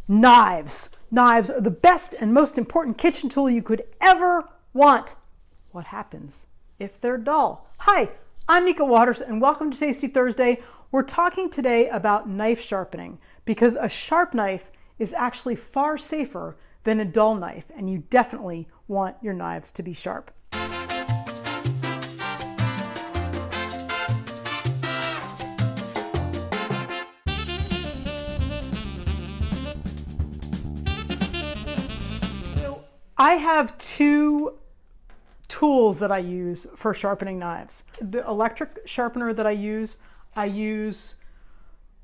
Knives. Knives are the best and most important kitchen tool you could ever want. What happens if they're dull? Hi, I'm Nica and welcome to Tasty Thursday. We're talking today about knife sharpening because a sharp knife is actually far safer than a dull knife, and you definitely want your knives to be sharp. I have two tools that I use for sharpening knives. The electric sharpener that I use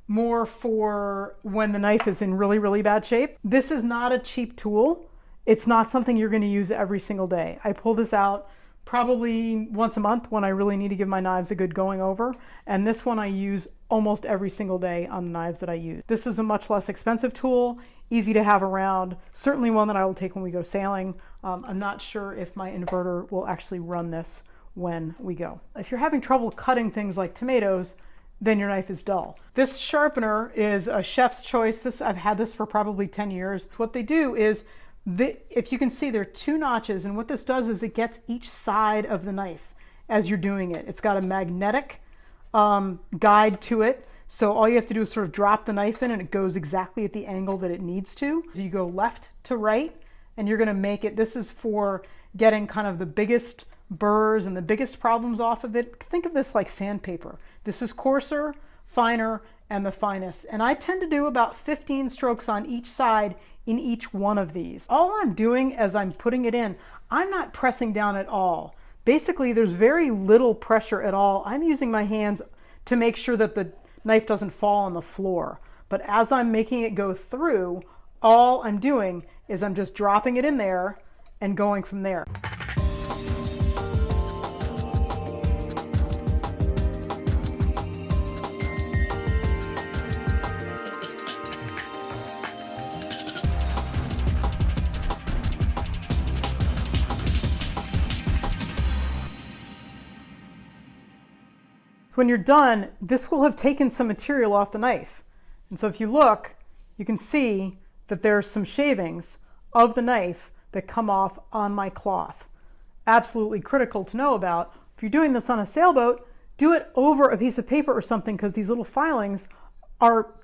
more for when the knife is in really, really bad shape. This is not a cheap tool. It's not something you're going to use every single day. I pull this out probably once a month when I really need to give my knives a good going over. And this one I use almost every single day on the knives that I use. This is a much less expensive tool, easy to have around, certainly one that I will take when we go sailing. I'm not sure if my inverter will actually run this when we go. If you're having trouble cutting things like tomatoes, then your knife is dull. This sharpener is a chef's choice. I've had this for probably 10 years. What they do is, if you can see, there are two notches, and what this does is it gets each side of the knife as you're doing it. It's got a magnetic guide to it, so all you have to do is sort of drop the knife in and it goes exactly at the angle that it needs to. So you go left to right, and you're gonna make it, this is for getting kind of the biggest burrs and the biggest problems off of it. Think of this like sandpaper. This is coarser, finer, and the finest. And I tend to do about 15 strokes on each side in each one of these. All I'm doing as I'm putting it in, I'm not pressing down at all. Basically, there's very little pressure at all. I'm using my hands to make sure that the knife doesn't fall on the floor. But as I'm making it go through, all I'm doing is I'm just dropping it in there and going from there. So when you're done, this will have taken some material off the knife. And so if you look, you can see that there's some shavings of the knife that come off on my cloth. Absolutely critical to know about. If you're doing this on a sailboat, do it over a piece of paper or something, because these little filings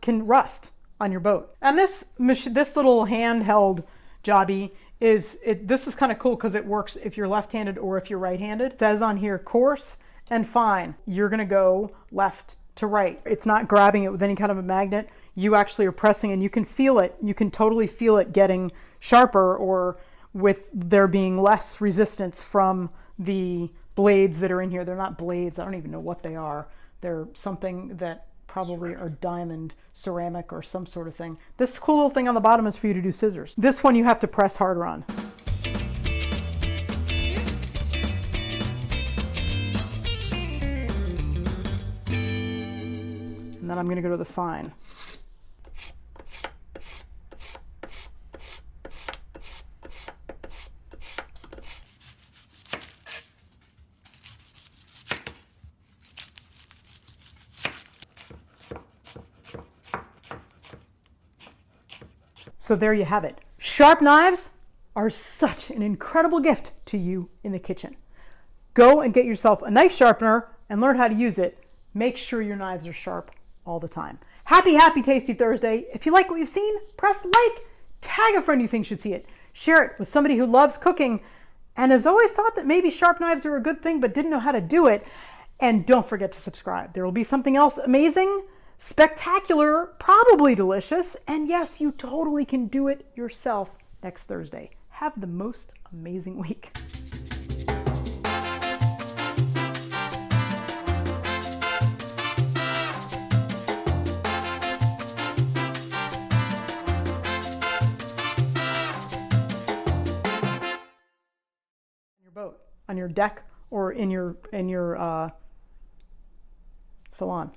can rust on your boat. And this little handheld jobby this is kind of cool because it works if you're left-handed or if you're right-handed. It says on here, coarse and fine. You're gonna go left to right. It's not grabbing it with any kind of a magnet. You actually are pressing, and you can feel it. You can totally feel it getting sharper, or with there being less resistance from the blades that are in here. They're not blades. I don't even know what they are. They're something that probably are diamond, ceramic, or some sort of thing. This cool little thing on the bottom is for you to do scissors. This one you have to press harder on. And then I'm going to go to the fine. So there you have it. Sharp knives are such an incredible gift to you in the kitchen. Go and get yourself a knife sharpener and learn how to use it. Make sure your knives are sharp all the time. Happy Tasty Thursday. If you like what you've seen, press like, tag a friend you think should see it, share it with somebody who loves cooking and has always thought that maybe sharp knives are a good thing but didn't know how to do it. And don't forget to subscribe. There will be something else amazing, spectacular, probably delicious, and yes, you totally can do it yourself next Thursday. Have the most amazing week. Boat, on your deck, or in your salon.